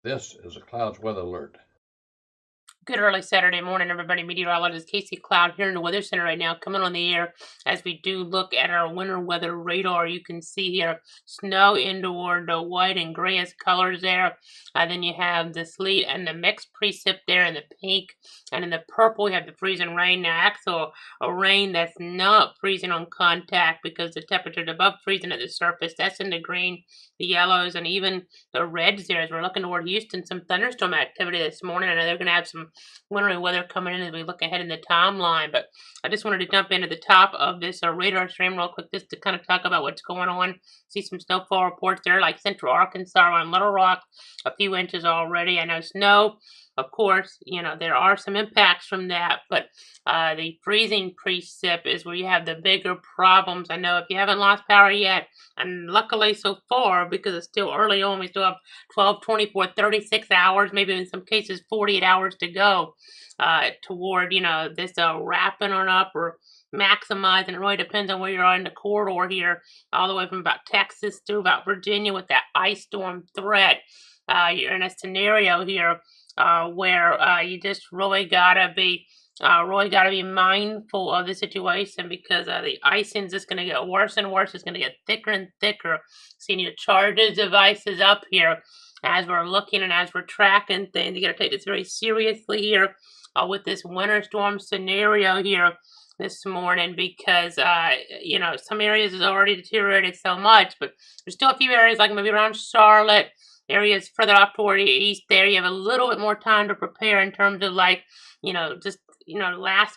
This is a clouds weather alert. Good early Saturday morning, everybody. Meteorologist Casey Cloud here in the Weather Center right now, coming on the air as we do look at our winter weather radar. You can see here snow in toward the white and grayish colors there. Then you have the sleet and the mixed precip there in the pink. And in the purple, you have the freezing rain. Now, actual a rain that's not freezing on contact because the temperature is above freezing at the surface. That's in the green, the yellows, and even the reds there as we're looking toward Houston. Some thunderstorm activity this morning. I know they're going to have some wintry weather coming in as we look ahead in the timeline. But I just wanted to jump into the top of this radar stream real quick just to kind of talk about what's going on. See some snowfall reports there, like central Arkansas around Little Rock, a few inches already. I know snow. Of course, there are some impacts from that, but the freezing precip is where you have the bigger problems. I know if you haven't lost power yet, and luckily so far, because it's still early on, we still have 12, 24, 36 hours, maybe in some cases 48 hours to go toward, this wrapping on up or maximizing. It really depends on where you are in the corridor here, all the way from about Texas through about Virginia with that ice storm threat. You're in a scenario here where you just really gotta be mindful of the situation because the icing is just going to get worse and worse. It's going to get thicker and thicker. Seeing your charges devices up here as we're looking and as we're tracking things. You got to take this very seriously here with this winter storm scenario here this morning because some areas has already deteriorated so much, but there's still a few areas like maybe around Charlotte, areas further off toward the east there. You have a little bit more time to prepare in terms of last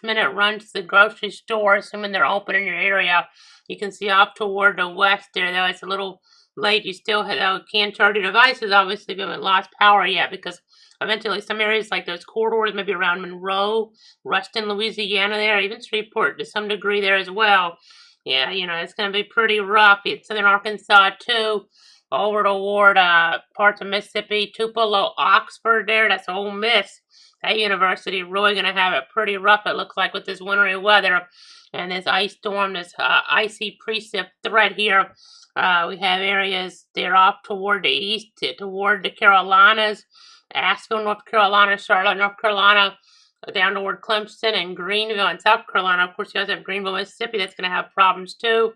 minute runs to the grocery store, assuming they're open in your area. You can see off toward the west there, though it's a little late. You still can charge your devices, obviously, if you haven't lost power yet, because eventually some areas like those corridors, maybe around Monroe, Ruston, Louisiana there, even Shreveport to some degree there as well. Yeah, it's going to be pretty rough. It's southern Arkansas, too. Over toward parts of Mississippi, Tupelo, Oxford there, that's Ole Miss. That university really going to have it pretty rough, it looks like, with this wintry weather and this ice storm, this icy precip threat here. We have areas there off toward the east, toward the Carolinas, Asheville, North Carolina, Charlotte, North Carolina, down toward Clemson and Greenville in South Carolina. Of course, you also have Greenville, Mississippi. That's going to have problems too.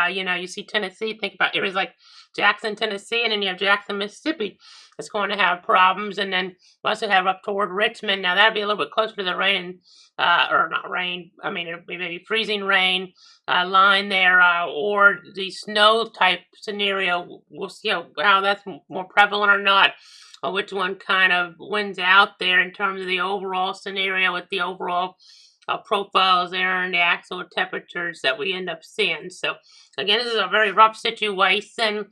You see Tennessee, think about areas like Jackson, Tennessee, and then you have Jackson, Mississippi. It's going to have problems, and then we also have up toward Richmond. Now, that'd be a little bit closer to the rain, or not rain, I mean, it'll be maybe freezing rain line there, or the snow type scenario. We'll see how that's more prevalent or not, or which one kind of wins out there in terms of the overall scenario with the overall profiles there and the actual temperatures that we end up seeing. So, again, this is a very rough situation.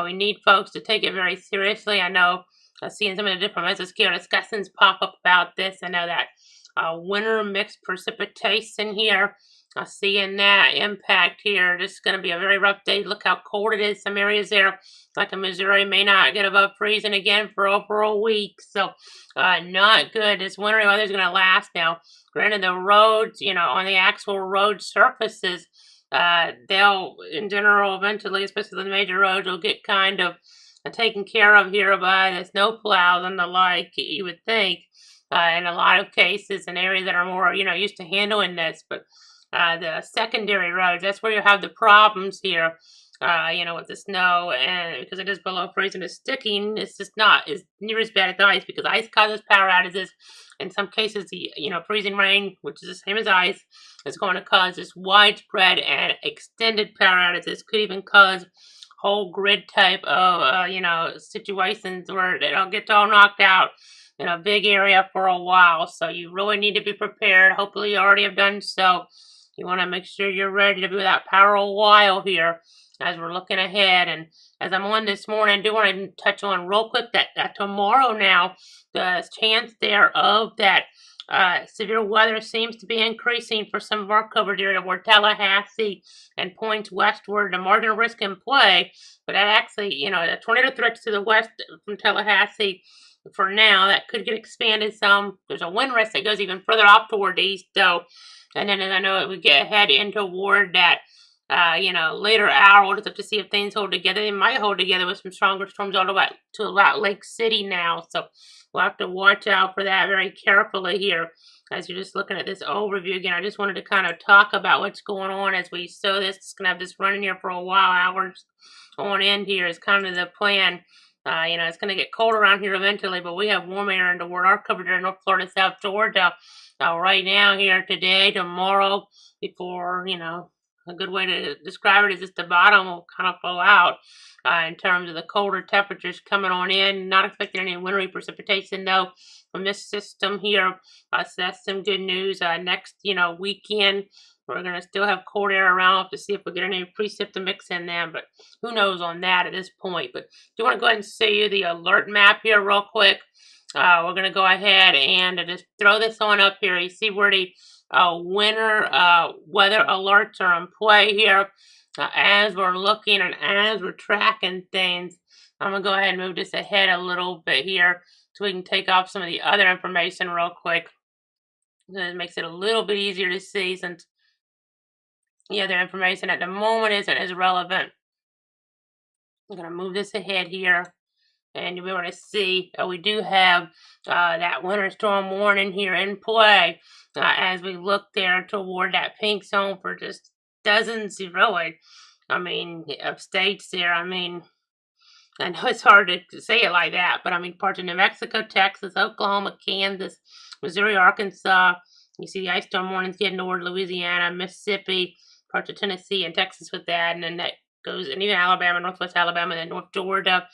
We need folks to take it very seriously. I know seeing some of the different mesoscale discussions pop up about this. I know that winter mixed precipitation here. Seeing that impact here. This is going to be a very rough day. Look how cold it is. Some areas there, like in Missouri, may not get above freezing again for over a week. So, not good. This winter weather is going to last now. Granted, the roads, on the actual road surfaces, they'll, in general, eventually, especially the major roads, will get kind of taken care of here by the snow plows and the like, you would think, in a lot of cases in areas that are more, used to handling this. But the secondary roads, that's where you have the problems here. With the snow, and because it is below freezing, it's sticking. It's just not as near as bad as ice because ice causes power outages. In some cases, the freezing rain, which is the same as ice, is going to cause this widespread and extended power outages. Could even cause whole grid type of situations where it'll get all knocked out in a big area for a while. So you really need to be prepared. Hopefully, you already have done so. You want to make sure you're ready to be without power a while here as we're looking ahead. And as I'm on this morning, I do want to touch on real quick that tomorrow now, the chance there of that severe weather seems to be increasing for some of our coverage area where Tallahassee and points westward, the margin of risk in play. But that actually, the tornado threats to the west from Tallahassee for now, that could get expanded some. There's a wind risk that goes even further off toward the east, though. And then as I know it, we get ahead in toward that later hour. We'll just have to see if things hold together. They might hold together with some stronger storms all the way to about Lake City now. So we'll have to watch out for that very carefully here. As you're just looking at this overview again, I just wanted to kind of talk about what's going on as we sow this. It's going to have this running here for a while, hours on end here is kind of the plan. It's going to get cold around here eventually, but we have warm air toward our coverage in North Florida, South Georgia. Right now, here today, tomorrow, before, a good way to describe it is just the bottom will kind of fall out in terms of the colder temperatures coming on in. Not expecting any wintry precipitation, though, from this system here. So that's some good news. Next, weekend, we're going to still have cold air around to see if we get any precip to mix in there, but who knows on that at this point. But do you want to go ahead and see the alert map here real quick? We're going to go ahead and just throw this on up here. You see where the winter weather alerts are in play here as we're looking and as we're tracking things. I'm going to go ahead and move this ahead a little bit here so we can take off some of the other information real quick. It makes it a little bit easier to see since the other information at the moment isn't as relevant. I'm going to move this ahead here. And you'll be able to see we do have that winter storm warning here in play as we look there toward that pink zone for just dozens, really, of states there. I know it's hard to say it like that, but parts of New Mexico, Texas, Oklahoma, Kansas, Missouri, Arkansas. You see the ice storm warnings getting toward Louisiana, Mississippi, parts of Tennessee and Texas with that, and then that goes, and even Alabama, Northwest Alabama, and then North Georgia.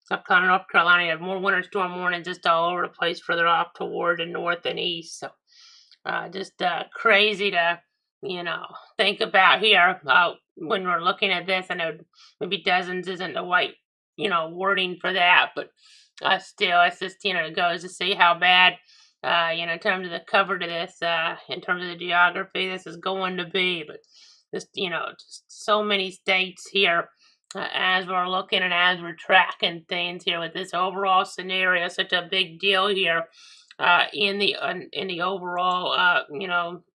South Carolina, North Carolina, you have more winter storm warnings just all over the place further off toward the north and east. So just crazy to, think about here when we're looking at this. I know maybe dozens isn't the right, wording for that, but still, it's just, it goes to see how bad, in terms of the cover to this, in terms of the geography, this is going to be. But just, just so many states here. As we're looking and as we're tracking things here with this overall scenario, such a big deal here in the overall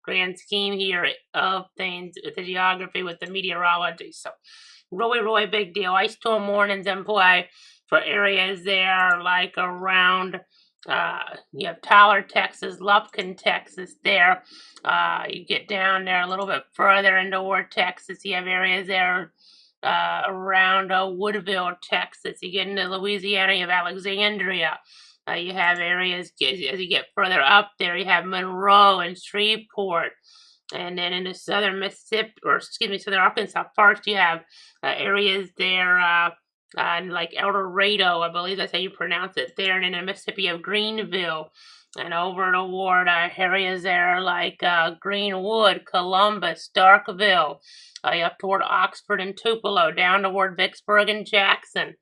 grand scheme here of things with the geography, with the meteorology. So really, really big deal. Ice storm warnings in play for areas there like around you have Tyler, Texas, Lufkin, Texas there. You get down there a little bit further into Ward, Texas. You have areas there around Woodville, Texas. You get into Louisiana, you have Alexandria. You have areas, as you get further up there, you have Monroe and Shreveport. And then into southern Mississippi, southern Arkansas first, you have areas there like El Dorado, I believe that's how you pronounce it there. And then in Mississippi, you have Greenville. And over toward areas there like Greenwood, Columbus, Starkville, up toward Oxford and Tupelo, down toward Vicksburg and Jackson,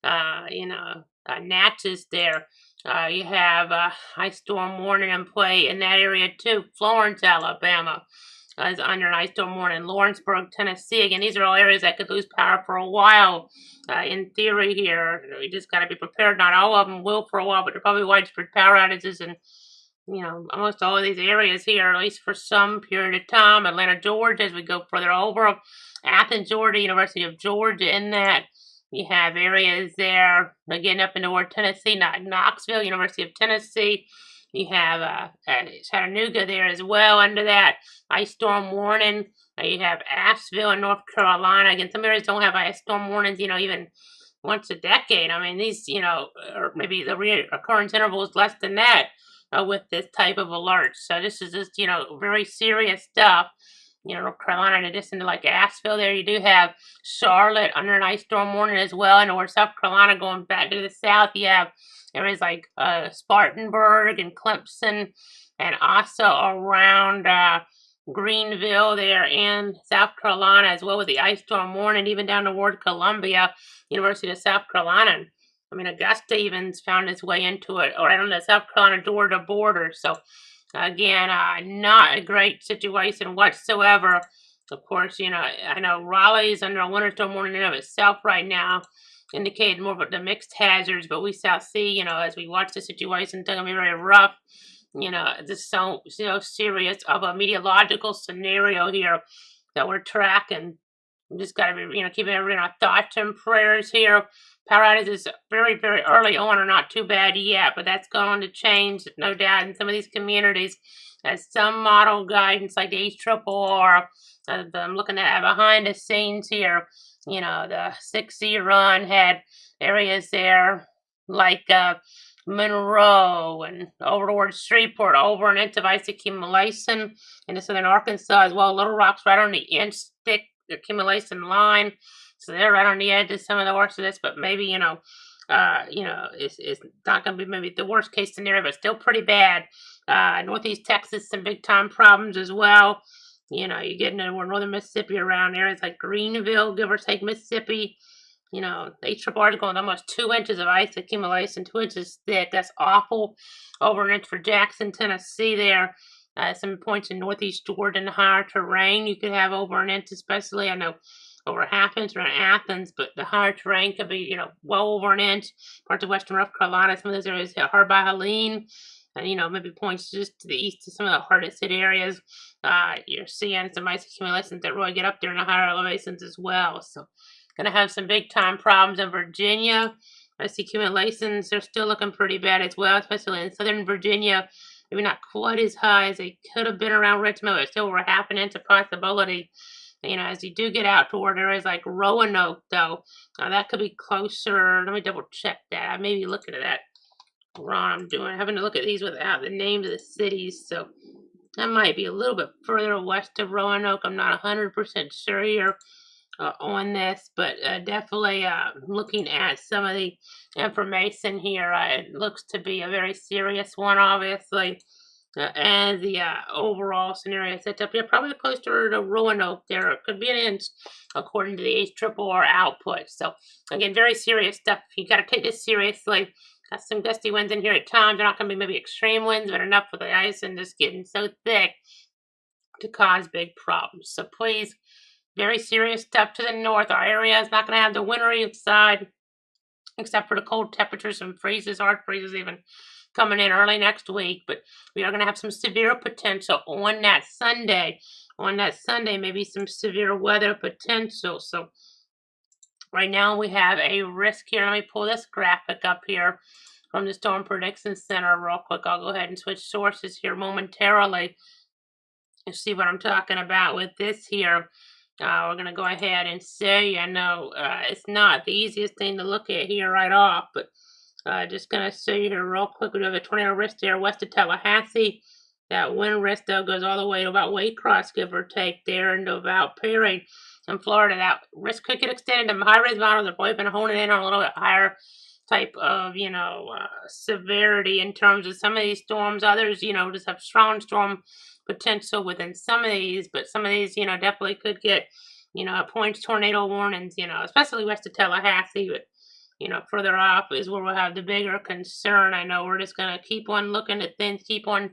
Natchez there. You have ice storm warning in play in that area too. Florence, Alabama is under an ice storm warning. Lawrenceburg, Tennessee. Again, these are all areas that could lose power for a while. In theory here, we just got to be prepared. Not all of them will for a while, but there are probably widespread power outages in, almost all of these areas here, at least for some period of time. Atlanta, Georgia, as we go further over. Athens, Georgia, University of Georgia in that. You have areas there, again, up into Ward, Tennessee, Knoxville, University of Tennessee. You have Chattanooga there as well under that ice storm warning. You have Asheville in North Carolina. Again, some areas don't have ice storm warnings, even once a decade. These, or maybe the reoccurrence interval is less than that with this type of alert. So this is just, very serious stuff. North Carolina, in addition to like Asheville there, you do have Charlotte under an ice storm warning as well. And over South Carolina, going back to the south, you have areas like Spartanburg and Clemson, and also around Greenville there in South Carolina as well with the ice storm warning, even down toward Columbia, University of South Carolina. Augusta even's found its way into it, or on the South Carolina-Georgia border. So, again, not a great situation whatsoever. Of course, I know Raleigh's under a winter storm warning in of itself right now, indicated more about the mixed hazards, but we shall see, as we watch the situation, it's going to be very rough. Just so serious of a meteorological scenario here that we're tracking. We just got to be, keeping everybody in our thoughts and prayers here. Power outages very, very early on are not too bad yet, but that's going to change, no doubt, in some of these communities. As some model guidance, like the HRRR, I'm looking at behind the scenes here. The 6C run had areas there like Monroe and over towards Shreveport, over and into ice accumulation into southern Arkansas as well. Little Rock's right on the inch thick accumulation line, so they're right on the edge of some of the worst of this. But maybe it's not going to be maybe the worst case scenario, but still pretty bad. Northeast Texas, some big time problems as well. You're getting into northern Mississippi around areas like Greenville, give or take Mississippi. The HRRR is going almost 2 inches of ice accumulation, 2 inches thick. That's awful. Over an inch for Jackson, Tennessee there. Some points in northeast Georgia and higher terrain, you could have over an inch, especially. I know over a half inch around Athens, but the higher terrain could be, well over an inch. Parts of western North Carolina, some of those areas hit hard by Helene. And, maybe points just to the east of some of the hardest hit areas. You're seeing some ice accumulations that really get up there in the higher elevations as well. So, going to have some big time problems in Virginia. Ice accumulations, they're still looking pretty bad as well, especially in southern Virginia. Maybe not quite as high as they could have been around Richmond, but still over half an inch of possibility. As you do get out toward areas like Roanoke, though, that could be closer. Let me double check that. I may be looking at that wrong. Having to look at these without the names of the cities, so that might be a little bit further west of Roanoke. I'm not 100% sure here on this, but definitely looking at some of the information here, it looks to be a very serious one, obviously. And the overall scenario set up here, probably closer to Roanoke there. It could be an inch, according to the HRRR output. So, again, very serious stuff. You got to take this seriously. Got some gusty winds in here at times. They're not going to be maybe extreme winds, but enough with the ice and just getting so thick to cause big problems. So, please, very serious stuff to the north. Our area is not going to have the wintry side, except for the cold temperatures and freezes, hard freezes even, coming in early next week, but we are going to have some severe potential on that Sunday. On that Sunday, maybe some severe weather potential. So right now we have a risk here. Let me pull this graphic up here from the Storm Prediction Center real quick. I'll go ahead and switch sources here momentarily. You see what I'm talking about with this here. We're going to go ahead and say, I know it's not the easiest thing to look at here right off, but just going to show you here real quick. We have a tornado risk there west of Tallahassee. That wind risk, though, goes all the way to about Waycross, give or take, there, and about Perry in Florida. That risk could get extended. The high-risk models have probably been honing in on a little bit higher type of, severity in terms of some of these storms. Others, just have strong storm potential within some of these, but some of these, definitely could get, points tornado warnings, especially west of Tallahassee, but further off is where we'll have the bigger concern. I know we're just going to keep on looking at things, keep on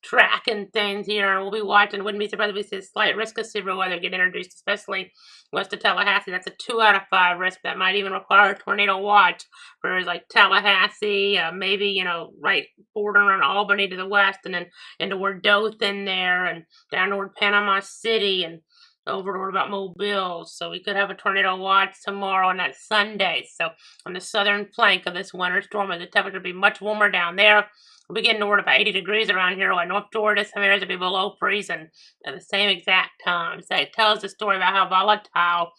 tracking things here, and we'll be watching. Wouldn't be surprised if we see a slight risk of severe weather get introduced, especially west of Tallahassee. That's a 2 out of 5 risk. That might even require a tornado watch for areas like Tallahassee, maybe, right bordering on Albany to the west, and then into toward Dothan there, and down toward Panama City, and over toward about Mobile. So we could have a tornado watch tomorrow on that Sunday. So on the southern flank of this winter storm, the temperature will be much warmer down there. We'll be getting toward about 80 degrees around here, like North Georgia. Some areas will be below freezing at the same exact time. So it tells the story about how volatile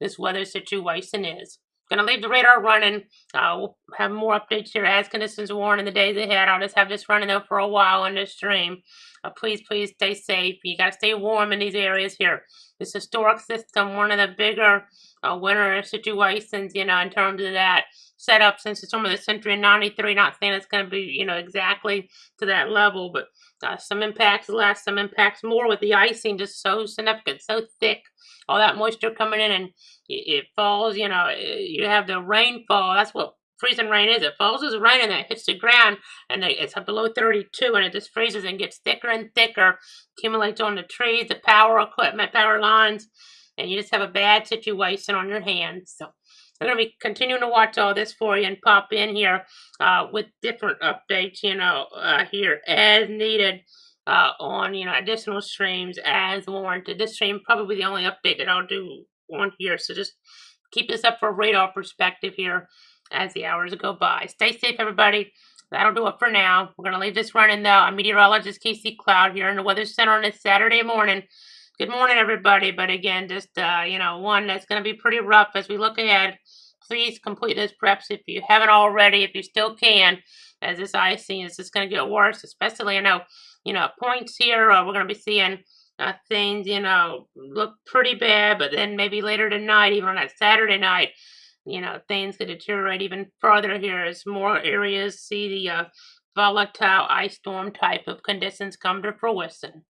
this weather situation is. Going to leave the radar running. We'll have more updates here as conditions warn in the days ahead. I'll just have this running though for a while on this stream. Please stay safe. You got to stay warm in these areas here. This historic system, one of the bigger winter situations, in terms of that setup since the storm of the century in '93. Not saying it's going to be, exactly to that level, but some impacts less, some impacts more with the icing just so significant, so thick. All that moisture coming in and it falls, you have the rainfall. That's what freezing rain is. It falls as rain and then it hits the ground and it's up below 32 and it just freezes and gets thicker and thicker, accumulates on the trees, the power equipment, power lines, and you just have a bad situation on your hands. So I'm going to be continuing to watch all this for you and pop in here with different updates, here as needed on, additional streams as warranted. This stream probably the only update that I'll do on here. So just keep this up for radar perspective here as the hours go by. Stay safe, everybody. That'll do it for now. We're going to leave this running, though. I'm meteorologist Casey Cloud here in the Weather Center on this Saturday morning. Good morning, everybody. But again, just, one that's going to be pretty rough as we look ahead. Please complete those preps if you haven't already, if you still can, as this icing is just going to get worse, especially, points here. We're going to be seeing things, look pretty bad, but then maybe later tonight, even on that Saturday night, things could deteriorate even further here as more areas see the volatile ice storm type of conditions come to fruition.